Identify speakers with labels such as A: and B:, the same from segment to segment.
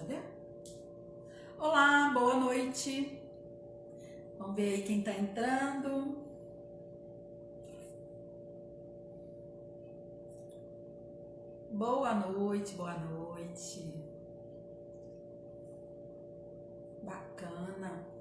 A: Cadê? Olá, boa noite. Vamos ver aí quem tá entrando. Boa noite, boa noite. Bacana.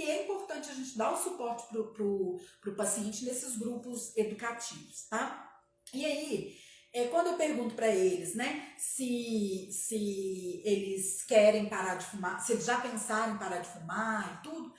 A: que é importante a gente dar o suporte pro paciente nesses grupos educativos, tá? E aí, quando eu pergunto para eles, né, se eles querem parar de fumar, se eles já pensaram em parar de fumar e tudo,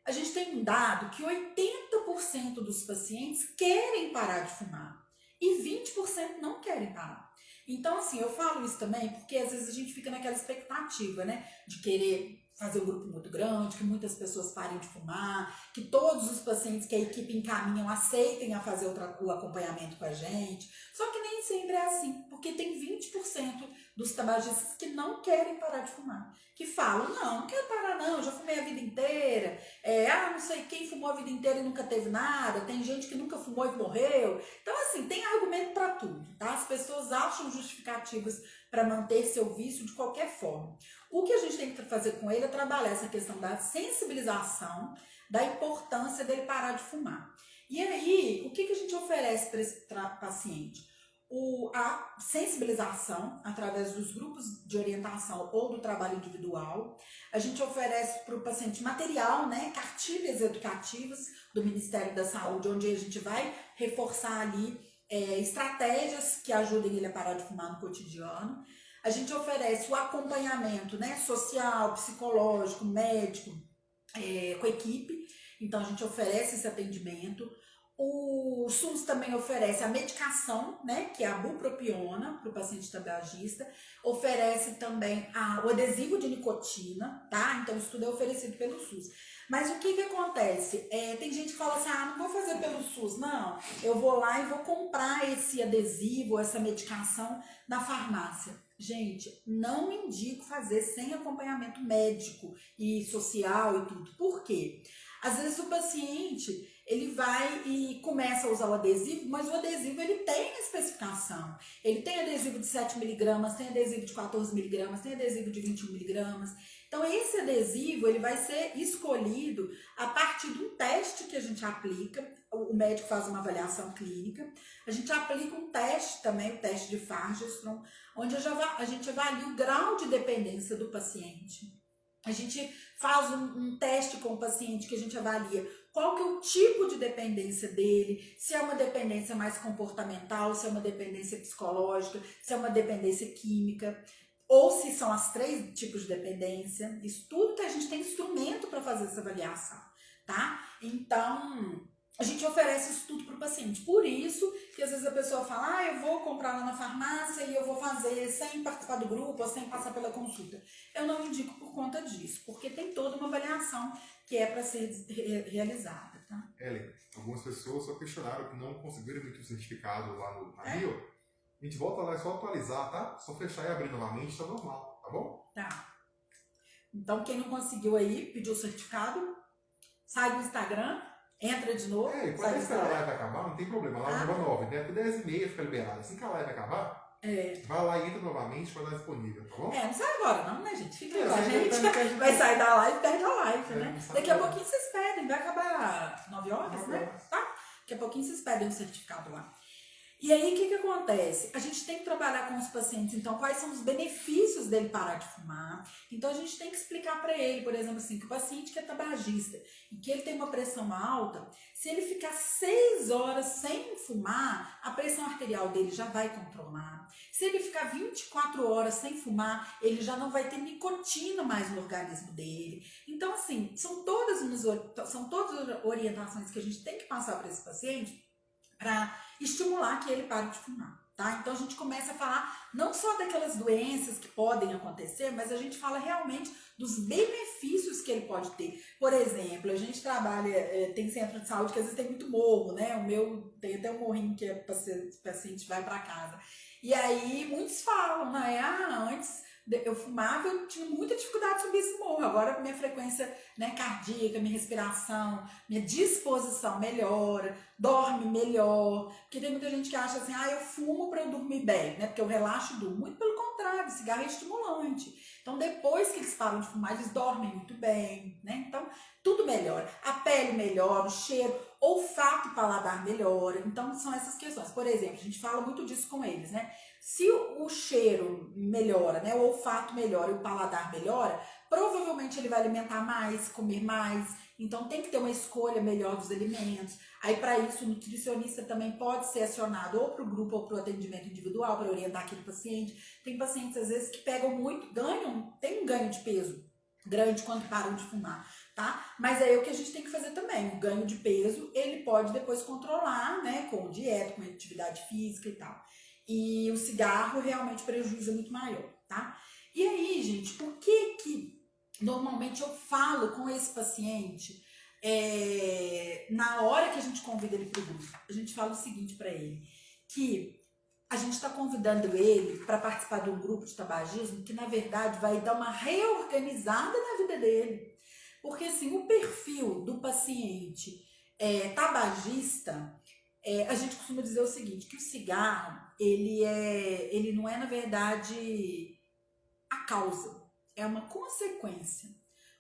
A: a gente tem um dado que 80% dos pacientes querem parar de fumar e 20% não querem parar. Então, assim, eu falo isso também porque às vezes a gente fica naquela expectativa, né, de querer fazer um grupo muito grande, que muitas pessoas parem de fumar, que todos os pacientes que a equipe encaminham aceitem a fazer o acompanhamento com a gente. Só que nem sempre é assim, porque tem 20% dos tabagistas que não querem parar de fumar, que falam, não quero parar não, já fumei a vida inteira, não sei quem fumou a vida inteira e nunca teve nada, tem gente que nunca fumou e morreu. Então, assim, tem argumento para tudo, tá? As pessoas acham justificativas para manter seu vício de qualquer forma. O que a gente tem que fazer com ele é trabalhar essa questão da sensibilização, da importância dele parar de fumar. E aí, o que a gente oferece para esse paciente? A sensibilização através dos grupos de orientação ou do trabalho individual. A gente oferece para o paciente material, né, cartilhas educativas do Ministério da Saúde, onde a gente vai reforçar ali estratégias que ajudem ele a parar de fumar no cotidiano. A gente oferece o acompanhamento, né, social, psicológico, médico, com a equipe. Então, a gente oferece esse atendimento. O SUS também oferece a medicação, né, que é a bupropiona para o paciente tabagista. Oferece também o adesivo de nicotina, tá? Então, isso tudo é oferecido pelo SUS. Mas o que acontece? Tem gente que fala assim, não vou fazer pelo SUS, não. Eu vou lá e vou comprar esse adesivo, essa medicação na farmácia. Gente, não indico fazer sem acompanhamento médico e social e tudo. Por quê? Às vezes o paciente, ele vai e começa a usar o adesivo, mas o adesivo ele tem especificação. Ele tem adesivo de 7 miligramas, tem adesivo de 14 miligramas, tem adesivo de 21 miligramas. Então, esse adesivo ele vai ser escolhido a partir de um teste que a gente aplica. O médico faz uma avaliação clínica. A gente aplica um teste também, o teste de Fargestrom, onde a gente avalia o grau de dependência do paciente. A gente faz um teste com o paciente que a gente avalia qual que é o tipo de dependência dele, se é uma dependência mais comportamental, se é uma dependência psicológica, se é uma dependência química, ou se são as 3 tipos de dependência. Isso tudo que a gente tem instrumento para fazer essa avaliação, tá? Então, a gente oferece isso tudo para o paciente. Por isso que às vezes a pessoa fala, eu vou comprar lá na farmácia e eu vou fazer sem participar do grupo ou sem passar pela consulta. Eu não indico por conta disso, porque tem toda uma avaliação que é para ser realizada, tá?
B: Ellen, algumas pessoas só questionaram que não conseguiram emitir o certificado lá na Rio. A gente volta lá, é só atualizar, tá? Só fechar e abrir novamente, tá normal, tá bom?
A: Tá. Então, quem não conseguiu aí, pediu o certificado, sai do Instagram, entra de novo.
B: E quando a live acabar, não tem problema. A live é 9, né? Até 10h30 fica liberado. Assim que a live acabar, vai lá e entra novamente para estar disponível, tá bom?
A: Não sai agora não, né, gente? Fica com a gente. Vai sair da live e perde a live, né? Daqui a pouquinho vocês pedem, vai acabar 9 horas, né? Tá? Daqui a pouquinho vocês pedem o certificado lá. E aí, o que acontece? A gente tem que trabalhar com os pacientes, então, quais são os benefícios dele parar de fumar. Então, a gente tem que explicar para ele, por exemplo, assim, que o paciente que é tabagista e que ele tem uma pressão alta, se ele ficar 6 horas sem fumar, a pressão arterial dele já vai controlar. Se ele ficar 24 horas sem fumar, ele já não vai ter nicotina mais no organismo dele. Então, assim, são todas orientações que a gente tem que passar para esse paciente para estimular que ele pare de fumar, tá? Então a gente começa a falar não só daquelas doenças que podem acontecer, mas a gente fala realmente dos benefícios que ele pode ter. Por exemplo, a gente trabalha, tem centro de saúde que às vezes tem muito morro, né? O meu tem até um morrinho que o paciente vai para casa. E aí muitos falam, né? Antes eu fumava, eu tinha muita dificuldade de subir esse morro. Agora minha frequência, né, cardíaca, minha respiração, minha disposição melhora, dorme melhor. Porque tem muita gente que acha assim, eu fumo para eu dormir bem, né? Porque eu relaxo e durmo. Muito pelo contrário, cigarro é estimulante. Então depois que eles param de fumar, eles dormem muito bem, né? Então tudo melhora. A pele melhora, o cheiro. olfato e paladar melhora. Então, são essas questões. Por exemplo, a gente fala muito disso com eles, né? Se o cheiro melhora, né? O olfato melhora e o paladar melhora, provavelmente ele vai alimentar mais, comer mais. Então, tem que ter uma escolha melhor dos alimentos. Aí, para isso, o nutricionista também pode ser acionado ou para o grupo ou para o atendimento individual, para orientar aquele paciente. Tem pacientes, às vezes, que pegam muito, tem um ganho de peso grande quando param de fumar, tá? Mas é o que a gente tem que fazer também. O ganho de peso, ele pode depois controlar, né? Com dieta, com atividade física e tal. E o cigarro, realmente, o prejuízo é muito maior, tá? E aí, gente, por que normalmente eu falo com esse paciente... na hora que a gente convida ele para o grupo, a gente fala o seguinte para ele, que a gente está convidando ele para participar de um grupo de tabagismo que, na verdade, vai dar uma reorganizada na vida dele. Porque, assim, o perfil do paciente tabagista, a gente costuma dizer o seguinte, que o cigarro, ele não é, na verdade, a causa, é uma consequência.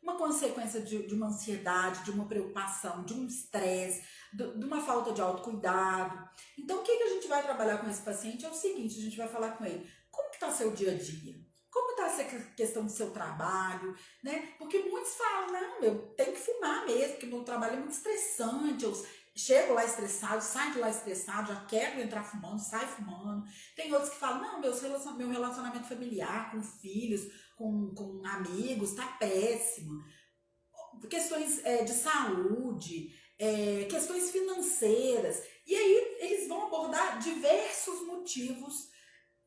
A: Uma consequência de uma ansiedade, de uma preocupação, de um estresse, de uma falta de autocuidado. Então, o que a gente vai trabalhar com esse paciente é o seguinte, a gente vai falar com ele, como que está seu dia a dia? Como está essa questão do seu trabalho? Né? Porque muitos falam, não, eu tenho que fumar mesmo, porque meu trabalho é muito estressante, eu chego lá estressado, saio de lá estressado, já quero entrar fumando, saio fumando. Tem outros que falam, não, meu relacionamento familiar, com filhos, com amigos, tá péssimo. Questões de saúde, questões financeiras. E aí eles vão abordar diversos motivos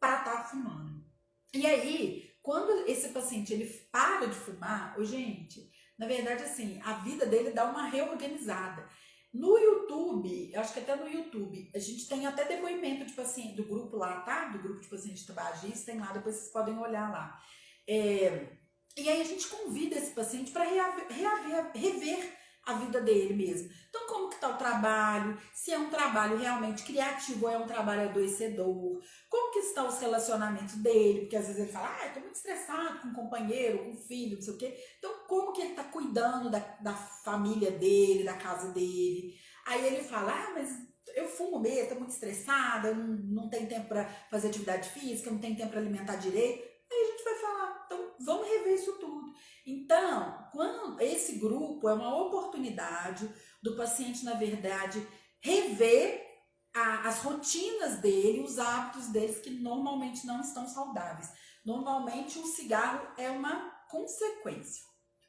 A: para estar fumando. E aí, quando esse paciente ele para de fumar, gente, na verdade, assim, a vida dele dá uma reorganizada. No YouTube, eu acho que até no YouTube, a gente tem até depoimento de paciente, do grupo lá, tá? Do grupo de pacientes tabagistas, tem lá, depois vocês podem olhar lá. E aí a gente convida esse paciente para rever a vida dele mesmo. Então, como que está o trabalho? Se é um trabalho realmente criativo ou é um trabalho adoecedor? Como que estão os relacionamentos dele? Porque às vezes ele fala, eu tô muito estressado com o companheiro, com o filho, não sei o quê. Então, como que ele está cuidando da família dele, da casa dele? Aí ele fala, mas eu fumo mesmo, tô muito estressada, não tem tempo para fazer atividade física, não tem tempo para alimentar direito. Aí a gente vai falar, então vamos rever isso tudo. Então, quando esse grupo é uma oportunidade do paciente, na verdade, rever as rotinas dele, os hábitos deles que normalmente não estão saudáveis. Normalmente o cigarro é uma consequência.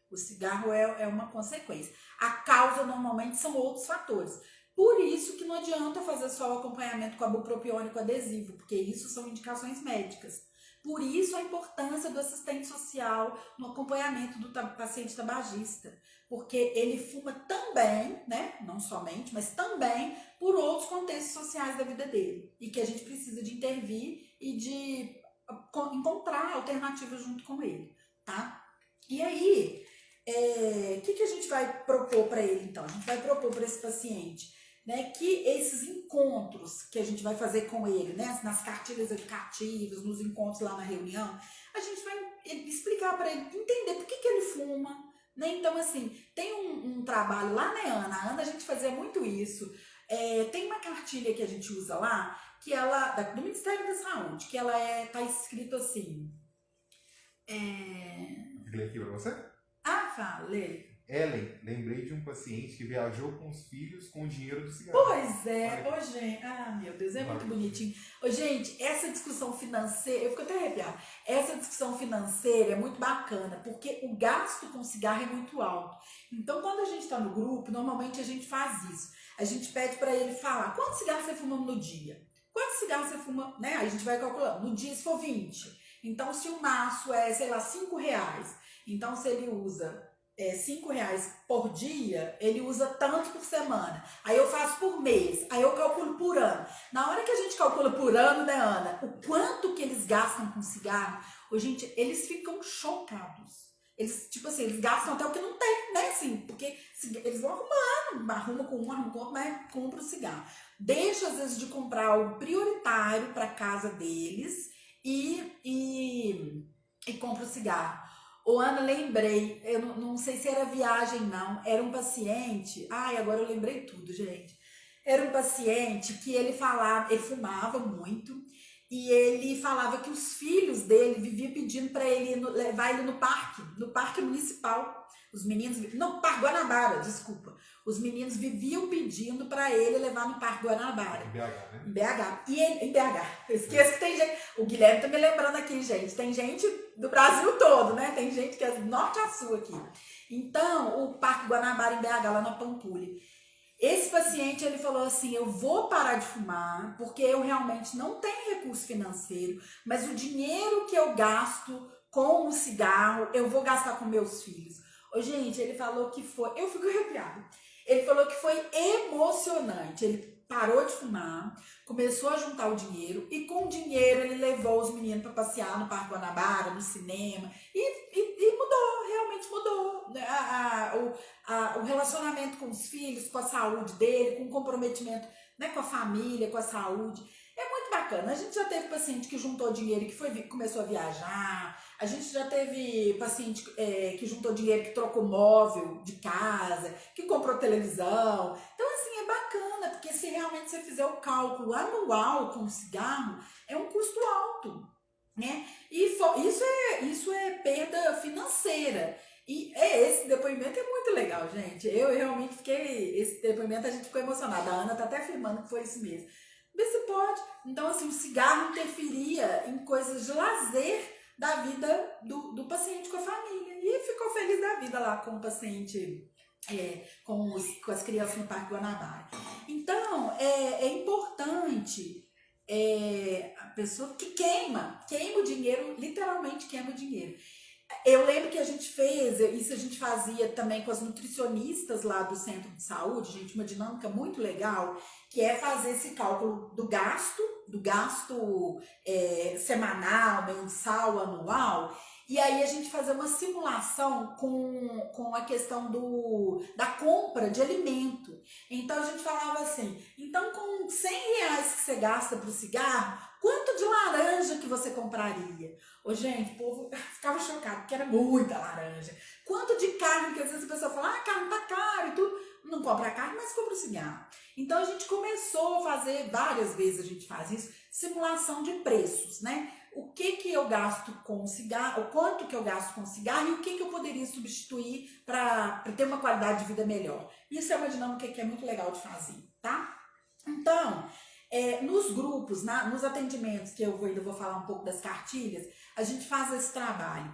A: O cigarro é uma consequência. A causa normalmente são outros fatores. Por isso que não adianta fazer só o acompanhamento com a bupropiônico adesivo, porque isso são indicações médicas. Por isso a importância do assistente social no acompanhamento do paciente tabagista, porque ele fuma também, né, não somente, mas também por outros contextos sociais da vida dele, e que a gente precisa de intervir e de encontrar alternativas junto com ele, tá? E aí, o que a gente vai propor para ele, então? A gente vai propor para esse paciente, né, que esses encontros que a gente vai fazer com ele, né, nas cartilhas educativas, nos encontros lá na reunião, a gente vai explicar para ele, entender por que ele fuma, né? Então, assim, tem um trabalho lá, né, Ana? A Ana, a gente fazia muito isso. Tem uma cartilha que a gente usa lá, que ela, do Ministério da Saúde, que ela tá escrito assim.
B: Lê aqui para você?
A: Lê.
B: Ellen, lembrei de um paciente que viajou com os filhos com o dinheiro do cigarro.
A: Pois é, gente. Meu Deus, é muito bonitinho. Gente, essa discussão financeira, eu fico até arrepiada. Essa discussão financeira é muito bacana, porque o gasto com cigarro é muito alto. Então, quando a gente está no grupo, normalmente a gente faz isso. A gente pede para ele falar, quantos cigarros você fuma no dia? Quantos cigarros você fuma, né? Aí a gente vai calculando. No dia, se for 20. Então, se o maço é, sei lá, R$5, então se ele usa... R$5 por dia, ele usa tanto por semana. Aí eu faço por mês, aí eu calculo por ano. Na hora que a gente calcula por ano, né, Ana, o quanto que eles gastam com cigarro, gente, eles ficam chocados. Eles, tipo assim, eles gastam até o que não tem, né, assim, porque eles vão arrumando, arruma com um, arruma com outro, mas compra o cigarro. Deixa, às vezes, de comprar algo prioritário para casa deles e compra o cigarro. Ô, Ana, lembrei, eu não sei se era viagem, não. Era um paciente. Ai, agora eu lembrei tudo, gente. Era um paciente que ele falava, ele fumava muito e ele falava que os filhos dele viviam pedindo para ele levar ele no parque municipal. Os meninos, no Parque Guanabara, desculpa. Os meninos viviam pedindo para ele levar no Parque Guanabara.
B: Em BH, né?
A: Em BH. E ele, em BH. Eu esqueço que tem gente. O Guilherme tá me lembrando aqui, gente. Tem gente do Brasil todo, né? Tem gente que é do norte a sul aqui. Então, o Parque Guanabara em BH, lá na Pampulha. Esse paciente, ele falou assim, eu vou parar de fumar, porque eu realmente não tenho recurso financeiro, mas o dinheiro que eu gasto com o cigarro, eu vou gastar com meus filhos. Ô, gente, ele falou que foi, eu fico arrepiada, ele falou que foi emocionante, ele parou de fumar, começou a juntar o dinheiro, e com o dinheiro ele levou os meninos para passear no Parque Guanabara, no cinema, e mudou, realmente mudou, né? O relacionamento com os filhos, com a saúde dele, com o comprometimento, né, com a família, com a saúde. É muito bacana. A gente já teve paciente que juntou dinheiro e que começou a viajar. A gente já teve paciente que juntou dinheiro, que trocou móvel de casa, que comprou televisão. Então, assim, é bacana, porque se realmente você fizer o cálculo anual com o cigarro, é um custo alto, né? E isso é perda financeira. E esse depoimento é muito legal, gente. Eu realmente fiquei. Esse depoimento a gente ficou emocionada. A Ana tá até afirmando que foi isso mesmo. Vê se pode. Então, assim, o cigarro interferia em coisas de lazer da vida do paciente com a família. E ficou feliz da vida lá com o paciente, com as crianças no Parque Guanabara. Então, é importante a pessoa que queima o dinheiro, literalmente queima o dinheiro. Eu lembro que a gente fez, isso a gente fazia também com as nutricionistas lá do centro de saúde, gente, uma dinâmica muito legal, que é fazer esse cálculo do gasto semanal, mensal, anual, e aí a gente fazer uma simulação com a questão da compra de alimento. Então a gente falava assim, então com R$ 100 que você gasta para o cigarro, quanto de laranja que você compraria? Ô, gente, o povo ficava chocado, porque era muita laranja. Quanto de carne, que às vezes a pessoa fala, a carne tá cara e tudo. Não compra carne, mas compra o cigarro. Então a gente começou a fazer, várias vezes a gente faz isso, simulação de preços, né? O que eu gasto com cigarro, o quanto que eu gasto com cigarro e o que eu poderia substituir para ter uma qualidade de vida melhor. Isso é uma dinâmica que é muito legal de fazer, tá? Então, nos grupos, nos atendimentos, que eu ainda vou falar um pouco das cartilhas, a gente faz esse trabalho.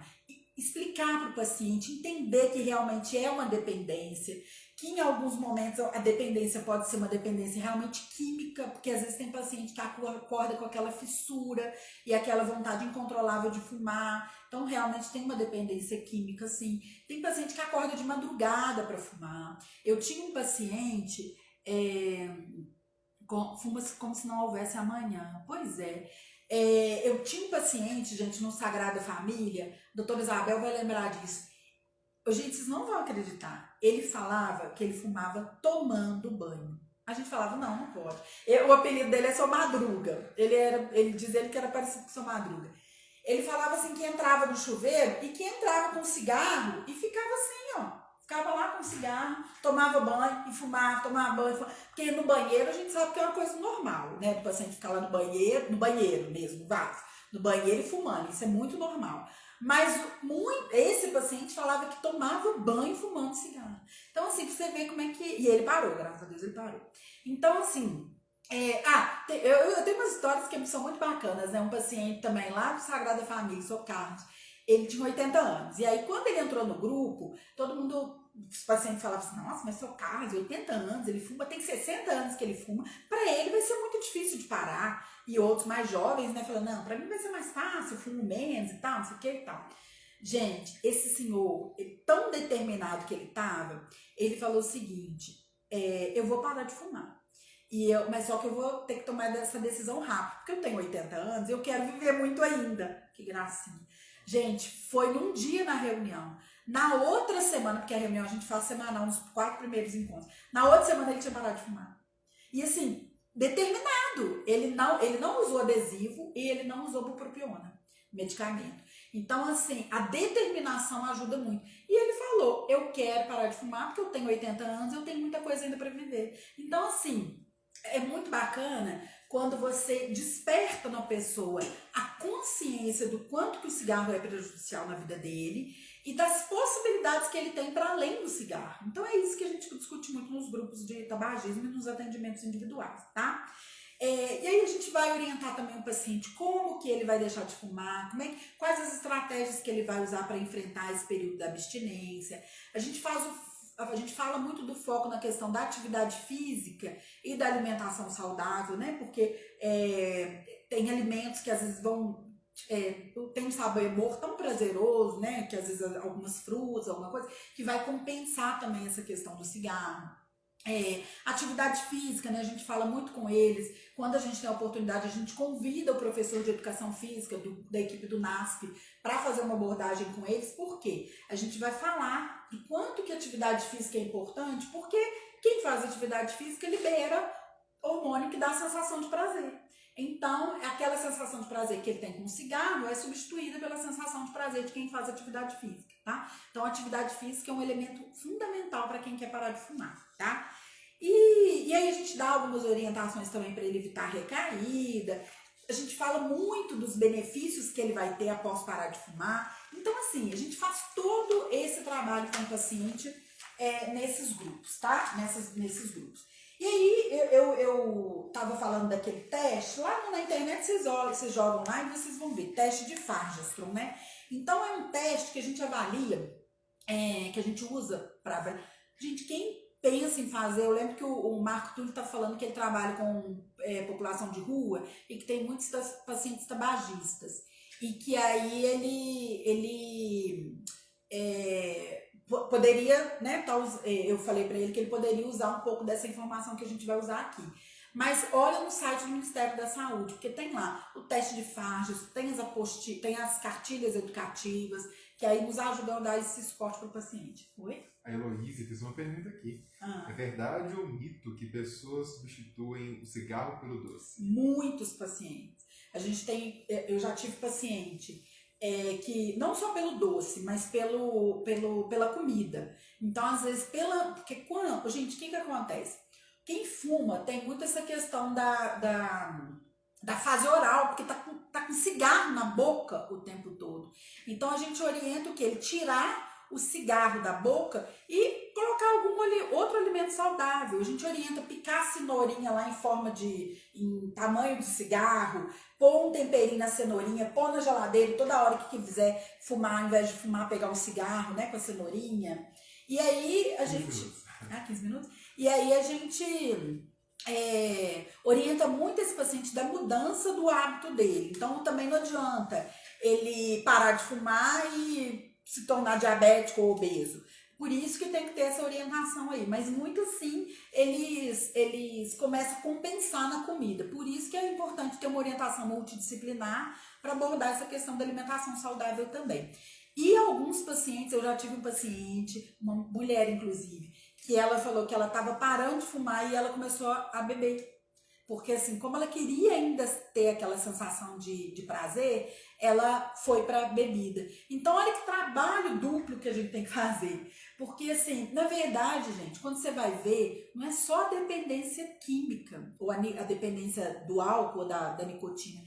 A: Explicar para o paciente, entender que realmente é uma dependência, que em alguns momentos a dependência pode ser uma dependência realmente química, porque às vezes tem paciente que acorda com aquela fissura e aquela vontade incontrolável de fumar. Então, realmente tem uma dependência química, sim. Tem paciente que acorda de madrugada para fumar. Eu tinha um paciente... fuma como se não houvesse amanhã. Pois é. Eu tinha um paciente, gente, no Sagrada Família, a doutora Isabel vai lembrar disso. Gente, vocês não vão acreditar. Ele falava que ele fumava tomando banho. A gente falava, não pode. O apelido dele é São Madruga. Ele dizia que era parecido com São Madruga. Ele falava assim que entrava no chuveiro e que entrava com cigarro e ficava assim, ó. Ficava lá com cigarro, tomava banho e fumava, tomava banho e fumava. Porque no banheiro a gente sabe que é uma coisa normal, né? O paciente ficar lá no banheiro mesmo, no vaso, no banheiro e fumando. Isso é muito normal. Mas esse paciente falava que tomava banho fumando cigarro. Então, assim, você vê como é que... E ele parou, graças a Deus ele parou. Então, assim... eu tenho umas histórias que são muito bacanas, né? Um paciente também lá do Sagrada Família, o Sr. Carlos, ele tinha 80 anos. E aí, quando ele entrou no grupo, todo mundo... Os pacientes falavam assim, nossa, mas Sr. Carlos, 80 anos, ele fuma, tem 60 anos que ele fuma. Para ele vai ser muito difícil de parar. E outros mais jovens, né, falando, não, para mim vai ser mais fácil, eu fumo menos e tal, não sei o que e tal. Gente, esse senhor, tão determinado que ele estava, ele falou o seguinte, eu vou parar de fumar. Mas só que eu vou ter que tomar essa decisão rápido, porque eu tenho 80 anos e eu quero viver muito ainda. Que gracinha. Gente, foi num dia na reunião. Na outra semana, porque a reunião a gente faz semanal, nos 4 primeiros encontros. Na outra semana ele tinha parado de fumar. E assim, determinado. Ele não usou adesivo e ele não usou bupropiona, medicamento. Então, assim, a determinação ajuda muito. E ele falou, eu quero parar de fumar porque eu tenho 80 anos, eu tenho muita coisa ainda para viver. Então, assim, é muito bacana quando você desperta na pessoa a consciência do quanto que o cigarro é prejudicial na vida dele e das possibilidades que ele tem para além do cigarro. Então é isso que a gente discute muito nos grupos de tabagismo e nos atendimentos individuais, tá? E aí a gente vai orientar também o paciente como que ele vai deixar de fumar, quais as estratégias que ele vai usar para enfrentar esse período da abstinência. A gente fala muito do foco na questão da atividade física e da alimentação saudável, né? Porque tem alimentos que às vezes tem um sabor tão prazeroso, né? Que às vezes algumas frutas, alguma coisa, que vai compensar também essa questão do cigarro. Atividade física, né? A gente fala muito com eles. Quando a gente tem a oportunidade, a gente convida o professor de educação física da equipe do NASF para fazer uma abordagem com eles. Por quê? A gente vai falar do quanto que a atividade física é importante, porque quem faz atividade física libera hormônio que dá a sensação de prazer. Então, aquela sensação de prazer que ele tem com o cigarro é substituída pela sensação de prazer de quem faz atividade física, tá? Então, a atividade física é um elemento fundamental para quem quer parar de fumar, tá? E aí a gente dá algumas orientações também para ele evitar recaída. A gente fala muito dos benefícios que ele vai ter após parar de fumar. Então, assim, a gente faz todo esse trabalho com o paciente nesses grupos, tá? Nesses grupos. E aí, eu tava falando daquele teste, lá na internet vocês jogam lá e vocês vão ver, teste de Fargestrom, né? Então, é um teste que a gente avalia, que a gente usa para avaliar. Gente, quem pensa em fazer, eu lembro que o Marco Túlio tá falando que ele trabalha com população de rua e que tem muitos pacientes tabagistas. E que aí ele poderia, né, eu falei para ele que ele poderia usar um pouco dessa informação que a gente vai usar aqui. Mas olha no site do Ministério da Saúde, porque tem lá o teste de Farges, tem as cartilhas educativas, que aí nos ajudam a dar esse suporte para o paciente. Oi?
B: A Heloísa fez uma pergunta aqui. É verdade ou mito que pessoas substituem o cigarro pelo doce?
A: Muitos pacientes. Eu já tive paciente que não só pelo doce, mas pela comida. Então, às vezes, gente, o que acontece? Quem fuma tem muito essa questão da fase oral, porque tá com cigarro na boca o tempo todo. Então, a gente orienta o quê? Ele tirar o cigarro da boca e colocar algum outro alimento saudável. A gente orienta picar a cenourinha lá em tamanho de cigarro, pôr um temperinho na cenourinha, pôr na geladeira toda hora que quiser fumar, ao invés de fumar, pegar um cigarro, né, com a cenourinha. E aí a gente... 15 minutos? E aí a gente orienta muito esse paciente da mudança do hábito dele. Então também não adianta ele parar de fumar e se tornar diabético ou obeso. Por isso que tem que ter essa orientação aí. Mas muito sim, eles começam a compensar na comida. Por isso que é importante ter uma orientação multidisciplinar para abordar essa questão da alimentação saudável também. E alguns pacientes, eu já tive um paciente, uma mulher inclusive, que ela falou que ela estava parando de fumar e ela começou a beber. Porque assim, como ela queria ainda ter aquela sensação de prazer, ela foi para bebida. Então, olha que trabalho duplo que a gente tem que fazer. Porque assim, na verdade, gente, quando você vai ver, não é só a dependência química, ou a dependência do álcool ou da nicotina.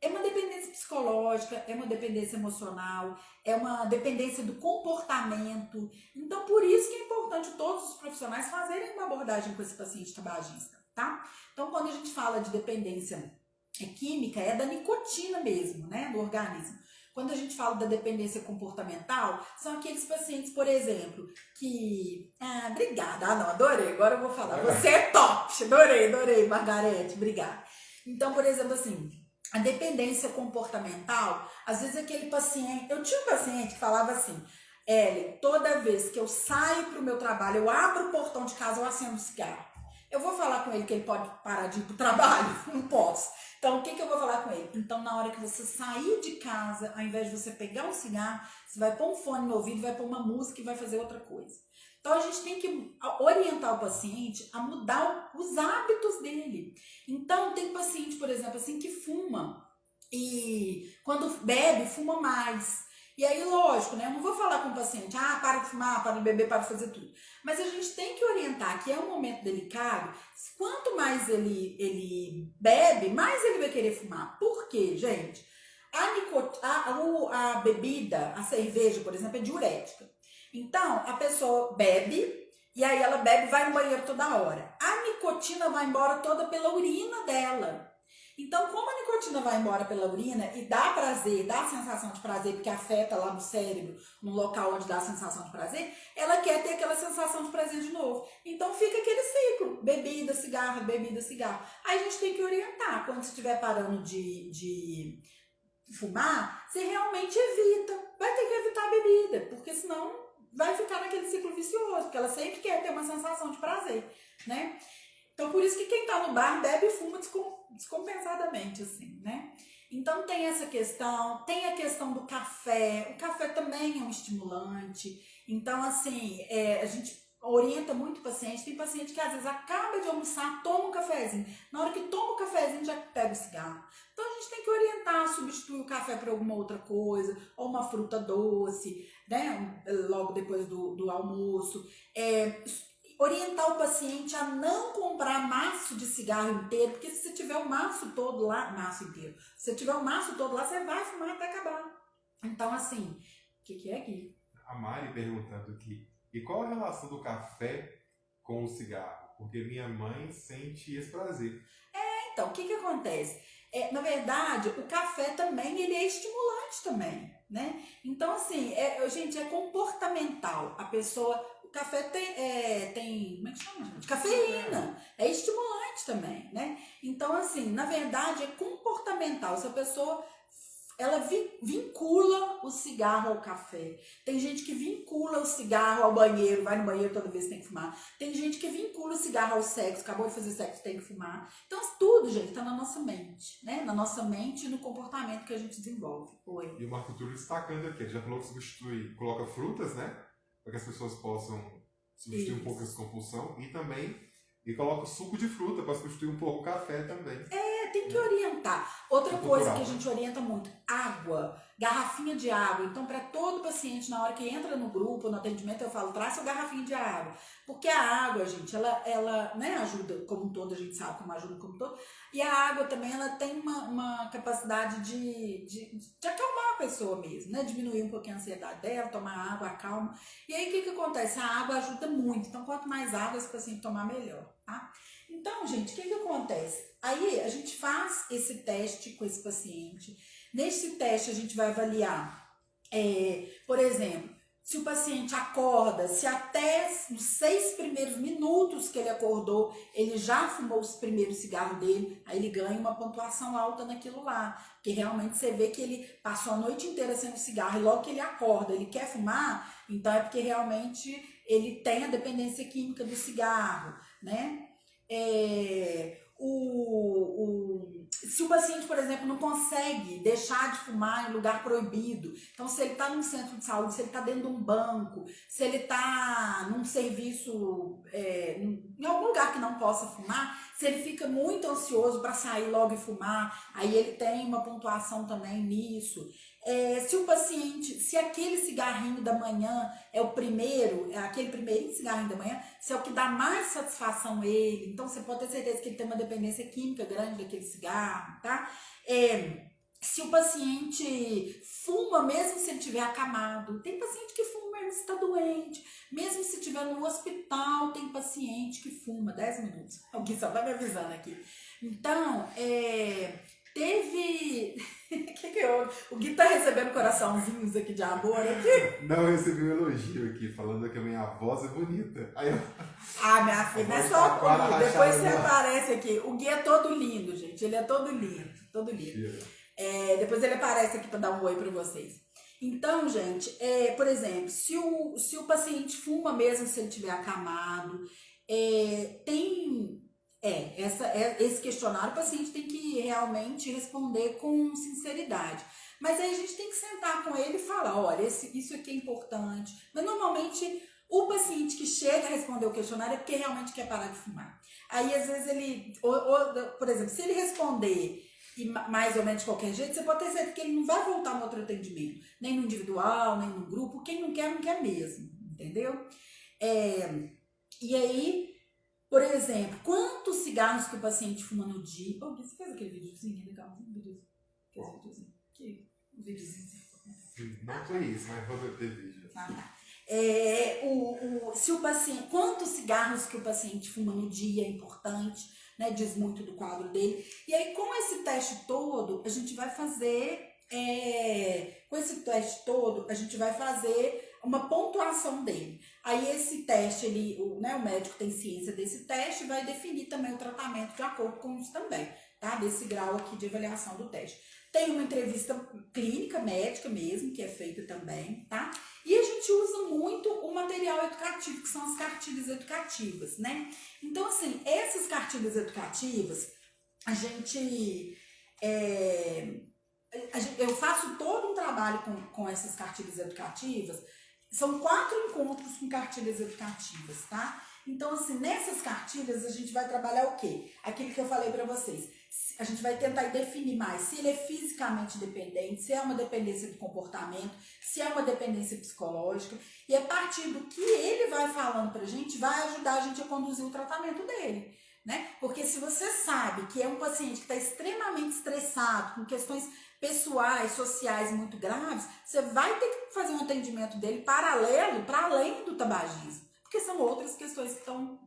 A: É uma dependência psicológica, é uma dependência emocional, é uma dependência do comportamento. Então, por isso que é importante todos os profissionais fazerem uma abordagem com esse paciente tabagista, tá? Então, quando a gente fala de dependência química, é da nicotina mesmo, né, do organismo. Quando a gente fala da dependência comportamental, são aqueles pacientes, por exemplo, que... obrigada. Não, adorei, agora eu vou falar. Você é top! Adorei, Margarete, obrigada. Então, por exemplo, assim... A dependência comportamental, às vezes aquele paciente... Eu tinha um paciente que falava assim, Ellen, toda vez que eu saio para o meu trabalho, eu abro o portão de casa, eu acendo um cigarro. Eu vou falar com ele que ele pode parar de ir para o trabalho? Não posso. Então, o que eu vou falar com ele? Então, na hora que você sair de casa, ao invés de você pegar um cigarro, você vai pôr um fone no ouvido, vai pôr uma música e vai fazer outra coisa. Então, a gente tem que orientar o paciente a mudar os hábitos dele. Então, tem paciente, por exemplo, assim, que fuma e quando bebe, fuma mais. E aí, lógico, né? Eu não vou falar com o paciente, para de fumar, para de beber, para de fazer tudo. Mas a gente tem que orientar que é um momento delicado. Quanto mais ele bebe, mais ele vai querer fumar. Por quê, gente? A bebida, a cerveja, por exemplo, é diurética. Então, a pessoa bebe, e aí ela bebe e vai no banheiro toda hora. A nicotina vai embora toda pela urina dela. Então, como a nicotina vai embora pela urina e dá prazer, dá sensação de prazer, porque afeta lá no cérebro, no local onde dá a sensação de prazer, ela quer ter aquela sensação de prazer de novo. Então, fica aquele ciclo, bebida, cigarro, bebida, cigarro. Aí a gente tem que orientar, quando você estiver parando de fumar, você realmente evita, vai ter que evitar a bebida, porque senão vai ficar naquele ciclo vicioso, porque ela sempre quer ter uma sensação de prazer, né? Então, por isso que quem tá no bar bebe e fuma descompensadamente, assim, né? Então, tem essa questão, tem a questão do café. O café também é um estimulante. Então, assim, a gente orienta muito o paciente. Tem paciente que, às vezes, acaba de almoçar, toma um cafezinho. Na hora que toma o cafezinho, já pega o cigarro. Então, a gente tem que orientar, substituir o café por alguma outra coisa, ou uma fruta doce, né? Logo depois do almoço. Orientar o paciente a não comprar maço de cigarro inteiro, porque se você tiver o maço todo lá, se você tiver o maço todo lá, você vai fumar até acabar. Então, assim, o que é aqui?
B: A Mari perguntando aqui, e qual a relação do café com o cigarro? Porque minha mãe sente esse prazer.
A: Então, o que acontece? Na verdade, o café também, ele é estimulante também, né? Então, assim, gente, é comportamental. A pessoa... O café tem como é que chama, gente? Cafeína. É estimulante também, né? Então, assim, na verdade, é comportamental. Se a pessoa, ela vincula o cigarro ao café. Tem gente que vincula o cigarro ao banheiro, vai no banheiro toda vez que tem que fumar. Tem gente que vincula o cigarro ao sexo, acabou de fazer sexo, tem que fumar. Então, tudo, gente, tá na nossa mente, né? Na nossa mente e no comportamento que a gente desenvolve.
B: E o Marco Túlio destacando aqui, ele já falou que substitui, coloca frutas, né? Para que as pessoas possam substituir um pouco essa compulsão e coloca suco de fruta para substituir um pouco o café também.
A: Tem que orientar. Outra coisa que a gente orienta muito, água, garrafinha de água. Então, para todo paciente, na hora que entra no grupo, no atendimento, eu falo, traz sua garrafinha de água. Porque a água, gente, ela né, ajuda como um todo, a gente sabe como ajuda como um todo. E a água também, ela tem uma capacidade de acalmar a pessoa mesmo, né? Diminuir um pouquinho a ansiedade dela, tomar água, acalma. E aí, o que acontece? A água ajuda muito. Então, quanto mais água esse paciente tomar, melhor, tá? Então, gente, o que acontece? Aí a gente faz esse teste com esse paciente. Nesse teste a gente vai avaliar, por exemplo, se o paciente acorda, se até os 6 primeiros minutos que ele acordou, ele já fumou os primeiros cigarros dele, aí ele ganha uma pontuação alta naquilo lá. Porque realmente você vê que ele passou a noite inteira sem cigarro e logo que ele acorda, ele quer fumar, então é porque realmente ele tem a dependência química do cigarro, né? Se o paciente, por exemplo, não consegue deixar de fumar em lugar proibido, então se ele está num centro de saúde, se ele está dentro de um banco, se ele está num serviço, em algum lugar que não possa fumar, se ele fica muito ansioso para sair logo e fumar, aí ele tem uma pontuação também nisso. Se o paciente, se aquele cigarrinho da manhã é o primeiro, aquele primeirinho cigarrinho da manhã, se é o que dá mais satisfação a ele, então você pode ter certeza que ele tem uma dependência química grande daquele cigarro, tá? Se o paciente fuma mesmo se ele estiver acamado, tem paciente que fuma mesmo se está doente, mesmo se estiver no hospital, tem paciente que fuma 10 minutos, alguém só tá me avisando aqui. Então, teve... O Gui tá recebendo coraçãozinhos aqui de amor aqui?
B: Não, eu recebi um elogio aqui, falando que a minha voz é bonita. Aí eu...
A: minha filha, não é só comigo. Depois você aparece aqui. O Gui é todo lindo, gente. Ele é todo lindo, todo lindo. Depois ele aparece aqui para dar um oi para vocês. Então, gente, por exemplo, se o paciente fuma mesmo se ele estiver acamado, esse questionário o paciente tem que realmente responder com sinceridade. Mas aí a gente tem que sentar com ele e falar, olha, isso aqui é importante. Mas normalmente o paciente que chega a responder o questionário é porque realmente quer parar de fumar. Aí às vezes ele, por exemplo, se ele responder e mais ou menos de qualquer jeito, você pode ter certeza que ele não vai voltar no outro atendimento, nem no individual, nem no grupo. Quem não quer mesmo, entendeu? E aí, por exemplo, quantos cigarros que o paciente fuma no dia? Oh, você fez aquele videozinho legal? Um videozinho. Um videozinho.
B: Não foi isso, mas vou ter vídeo.
A: Ah, tá. Se o paciente, quantos cigarros que o paciente fuma no dia é importante, né? Diz muito do quadro dele. E aí, com esse teste todo, a gente vai fazer uma pontuação dele. Aí esse teste, o médico tem ciência desse teste e vai definir também o tratamento de acordo com isso também, tá? Desse grau aqui de avaliação do teste. Tem uma entrevista clínica, médica mesmo, que é feita também, tá? E a gente usa muito o material educativo, que são as cartilhas educativas, né? Então, assim, essas cartilhas educativas, eu faço todo um trabalho com essas cartilhas educativas. São 4 encontros com cartilhas educativas, tá? Então, assim, nessas cartilhas a gente vai trabalhar o quê? Aquilo que eu falei para vocês. A gente vai tentar definir mais se ele é fisicamente dependente, se é uma dependência de comportamento, se é uma dependência psicológica. E a partir do que ele vai falando pra gente, vai ajudar a gente a conduzir o tratamento dele, né? Porque se você sabe que é um paciente que está extremamente estressado, com questões pessoais, sociais muito graves, você vai ter que fazer um atendimento dele paralelo para além do tabagismo, porque são outras questões que estão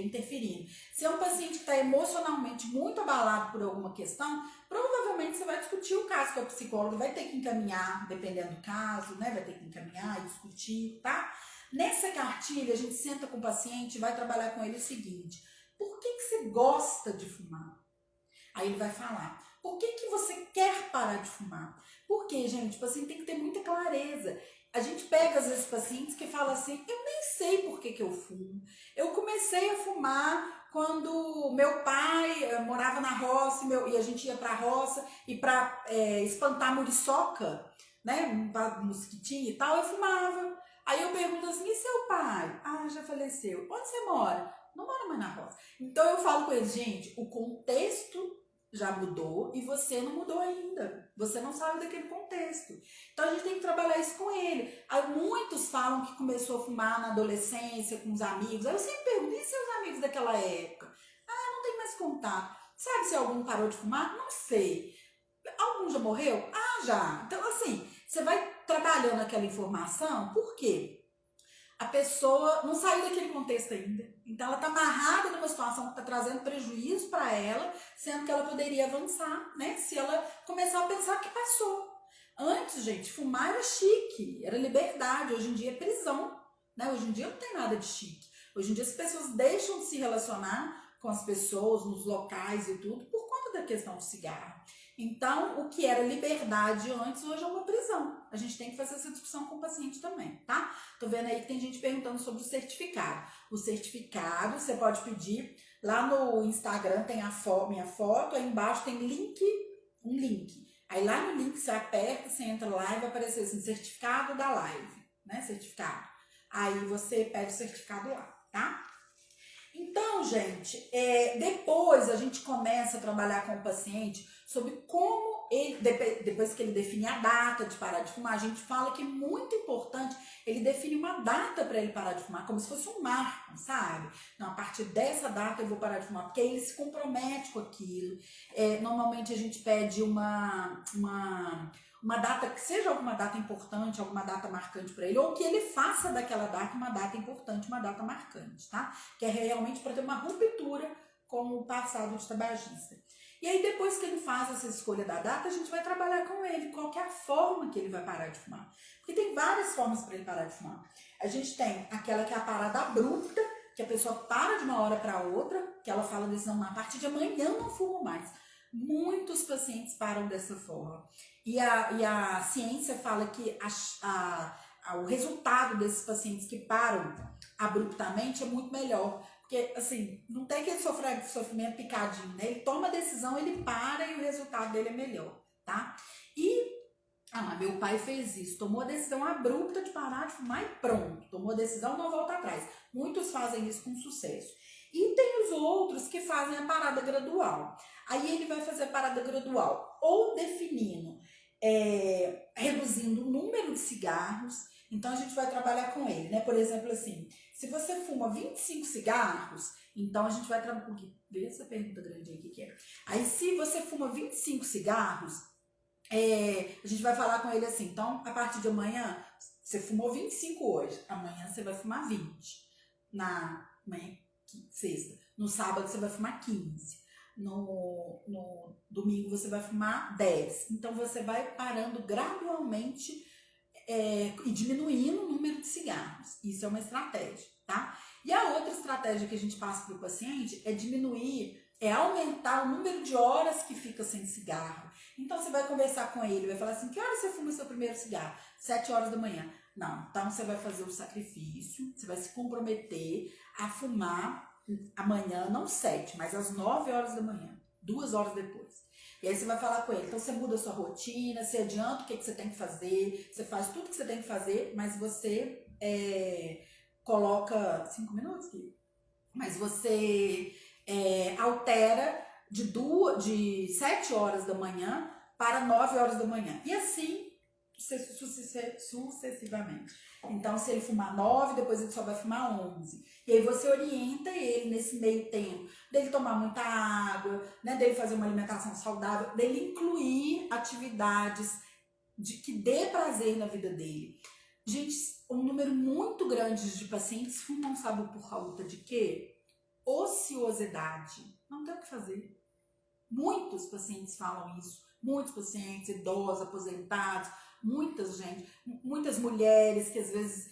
A: interferindo. Se é um paciente que está emocionalmente muito abalado por alguma questão, provavelmente você vai discutir o caso com a psicóloga, vai ter que encaminhar, dependendo do caso, né? Vai ter que encaminhar e discutir, tá? Nessa cartilha, a gente senta com o paciente e vai trabalhar com ele o seguinte: por que você gosta de fumar? Aí ele vai falar: por que você quer parar de fumar? Porque, gente, o paciente tem que ter muita clareza. A gente pega, às vezes, pacientes que falam assim: eu nem sei por que eu fumo. Eu comecei a fumar quando meu pai morava na roça e a gente ia pra roça e para espantar muriçoca, né, mosquitinho e tal, eu fumava. Aí eu pergunto assim: e seu pai? Ah, já faleceu. Onde você mora? Não mora mais na roça. Então eu falo com eles: gente, o contexto já mudou e você não mudou ainda. Você não sabe daquele contexto. Então a gente tem que trabalhar isso com ele. Aí, muitos falam que começou a fumar na adolescência com os amigos. Aí eu sempre pergunto: e seus amigos daquela época? Ah, não tem mais contato. Sabe se algum parou de fumar? Não sei. Algum já morreu? Ah, já. Então, assim, você vai trabalhando aquela informação. Por quê? A pessoa não saiu daquele contexto ainda. Então ela está amarrada numa situação que está trazendo prejuízo para ela, sendo que ela poderia avançar, né? Se ela começar a pensar que passou. Antes, gente, fumar era chique, era liberdade. Hoje em dia é prisão, né? Hoje em dia não tem nada de chique. Hoje em dia as pessoas deixam de se relacionar com as pessoas, nos locais e tudo, por conta da questão do cigarro. Então, o que era liberdade antes, hoje é uma prisão. A gente tem que fazer essa discussão com o paciente também, tá? Tô vendo aí que tem gente perguntando sobre o certificado. O certificado, você pode pedir, lá no Instagram tem minha foto, aí embaixo tem um link. Aí lá no link você aperta, você entra lá e vai aparecer assim: certificado da live, né? Certificado. Aí você pede o certificado lá, tá? Então, gente, depois a gente começa a trabalhar com o paciente sobre como ele, depois que ele define a data de parar de fumar, a gente fala que é muito importante ele definir uma data para ele parar de fumar, como se fosse um marco, sabe? Não, a partir dessa data eu vou parar de fumar, porque aí ele se compromete com aquilo. Normalmente a gente pede uma data, que seja alguma data importante, alguma data marcante para ele, ou que ele faça daquela data uma data importante, uma data marcante, tá? Que é realmente para ter uma ruptura com o passado de tabagista. E aí, depois que ele faz essa escolha da data, a gente vai trabalhar com ele, qual que é a forma que ele vai parar de fumar. Porque tem várias formas para ele parar de fumar. A gente tem aquela que é a parada abrupta, que a pessoa para de uma hora para outra, que ela fala decisão: a partir de amanhã eu não fumo mais. Muitos pacientes param dessa forma. E a ciência fala que o resultado desses pacientes que param abruptamente é muito melhor. Porque, assim, não tem aquele sofrimento picadinho, né? Ele toma a decisão, ele para e o resultado dele é melhor, tá? Meu pai fez isso, tomou a decisão abrupta de parar de fumar e pronto. Tomou a decisão, não volta atrás. Muitos fazem isso com sucesso. E tem os outros que fazem a parada gradual. Aí ele vai fazer a parada gradual ou definindo, reduzindo o número de cigarros. Então a gente vai trabalhar com ele, né? Por exemplo, assim, se você fuma 25 cigarros, então a gente vai trabalhar. Vê essa pergunta grande aí, o que é? Aí, se você fuma 25 cigarros, a gente vai falar com ele assim, então, a partir de amanhã, você fumou 25 hoje, amanhã você vai fumar 20. Na amanhã, sexta. No sábado você vai fumar 15. No domingo você vai fumar 10. Então você vai parando gradualmente e diminuindo o número de cigarros. Isso é uma estratégia, tá? E a outra estratégia que a gente passa para o paciente é diminuir, aumentar o número de horas que fica sem cigarro. Então você vai conversar com ele, vai falar assim, que horas você fuma seu primeiro cigarro? 7 horas da manhã. Não, então você vai fazer um sacrifício, você vai se comprometer a fumar amanhã, não 7, mas às 9 horas da manhã, 2 horas depois. E aí você vai falar com ele, então você muda a sua rotina, você adianta o que você tem que fazer, você faz tudo que você tem que fazer, mas você coloca 5 minutos, mas você altera de 7 horas da manhã para 9 horas da manhã. E assim sucessivamente. Então, se ele fumar 9, depois ele só vai fumar 11. E aí você orienta ele nesse meio tempo, dele tomar muita água, né, dele fazer uma alimentação saudável, dele incluir atividades que dê prazer na vida dele. Gente, um número muito grande de pacientes fumam, sabe por falta de quê? Ociosidade. Não tem o que fazer. Muitos pacientes falam isso. Muitos pacientes, idosos, aposentados, muitas mulheres que às vezes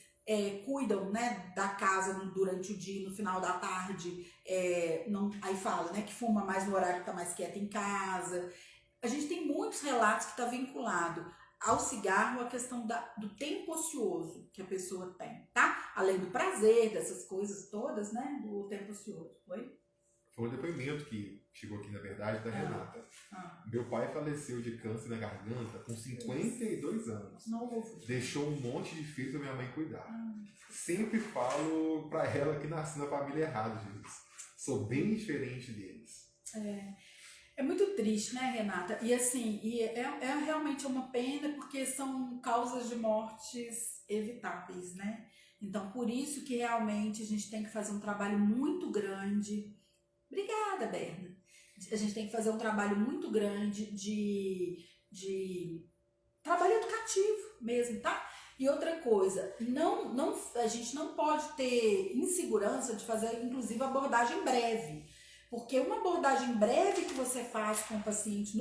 A: cuidam, né, da casa durante o dia, no final da tarde, aí fala, né, que fuma mais no horário que está mais quieta em casa. A gente tem muitos relatos que está vinculado ao cigarro a questão do tempo ocioso que a pessoa tem, tá? Além do prazer, dessas coisas todas, né, do tempo ocioso. Foi
B: um depoimento que chegou aqui, na verdade, da Renata. Meu pai faleceu de câncer na garganta com 52 anos.
A: Novo.
B: Deixou um monte de filhos pra minha mãe cuidar. Sempre falo pra ela que nasci na família errada, Jesus. Sou bem diferente deles.
A: É muito triste, né, Renata? E assim, é realmente uma pena, porque são causas de mortes evitáveis, né? Então, por isso que realmente a gente tem que fazer um trabalho muito grande. Obrigada, Berna. A gente tem que fazer um trabalho muito grande de trabalho educativo mesmo, tá? E outra coisa, a gente não pode ter insegurança de fazer, inclusive, abordagem breve. Porque uma abordagem breve que você faz com o paciente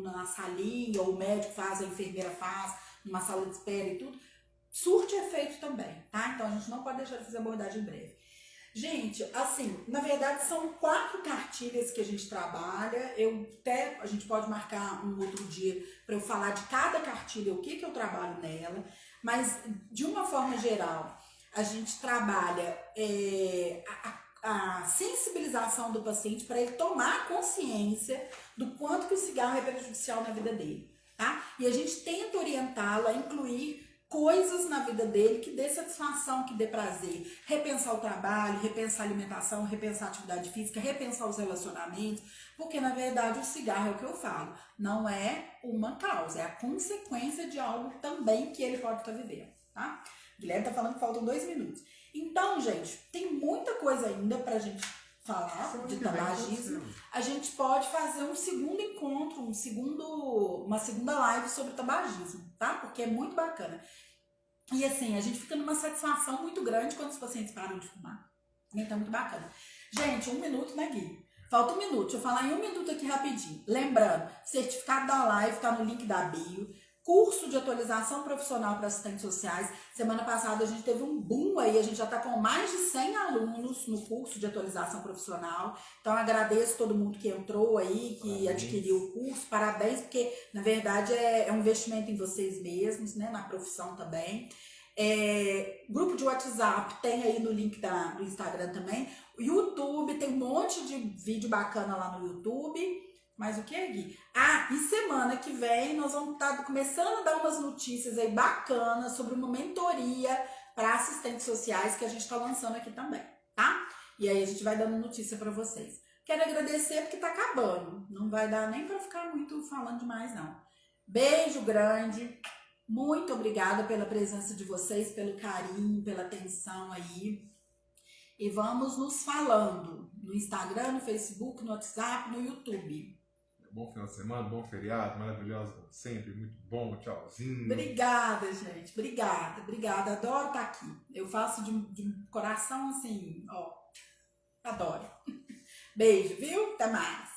A: na salinha, ou o médico faz, a enfermeira faz, numa sala de espera e tudo, surte efeito também, tá? Então a gente não pode deixar de fazer abordagem breve. Gente, assim, na verdade são 4 cartilhas que a gente trabalha. A gente pode marcar um outro dia para eu falar de cada cartilha, o que eu trabalho nela. Mas, de uma forma geral, a gente trabalha a sensibilização do paciente para ele tomar consciência do quanto que o cigarro é prejudicial na vida dele, tá? E a gente tenta orientá-lo a incluir coisas na vida dele que dê satisfação, que dê prazer. Repensar o trabalho, repensar a alimentação, repensar a atividade física, repensar os relacionamentos, porque na verdade o cigarro é o que eu falo, não é uma causa, é a consequência de algo também que ele pode estar vivendo, tá? O Guilherme tá falando que faltam 2 minutos. Então, gente, tem muita coisa ainda pra gente falar de tabagismo. A gente pode fazer um segundo encontro, uma segunda live sobre tabagismo, tá? Porque é muito bacana. E assim, a gente fica numa satisfação muito grande quando os pacientes param de fumar. Então é muito bacana. Gente, 1 minuto, né, Gui? Falta 1 minuto. Deixa eu falar em 1 minuto aqui rapidinho. Lembrando, certificado da live tá no link da bio. Curso de atualização profissional para assistentes sociais. Semana passada a gente teve um boom aí, a gente já está com mais de 100 alunos no curso de atualização profissional. Então agradeço todo mundo que entrou aí, que adquiriu o curso. Parabéns, porque na verdade é um investimento em vocês mesmos, né, na profissão também. Grupo de WhatsApp tem aí no link do Instagram também. O YouTube, tem um monte de vídeo bacana lá no YouTube. Mas o que, Gui? E semana que vem nós vamos estar começando a dar umas notícias aí bacanas sobre uma mentoria para assistentes sociais que a gente está lançando aqui também, tá? E aí a gente vai dando notícia para vocês. Quero agradecer porque tá acabando. Não vai dar nem para ficar muito falando demais, não. Beijo grande. Muito obrigada pela presença de vocês, pelo carinho, pela atenção aí. E vamos nos falando no Instagram, no Facebook, no WhatsApp, no YouTube.
B: Bom final de semana, bom feriado, maravilhoso como sempre, muito bom, tchauzinho.
A: Obrigada, gente. Obrigada. Adoro estar aqui. Eu faço de coração assim, ó. Adoro. Beijo, viu? Até mais.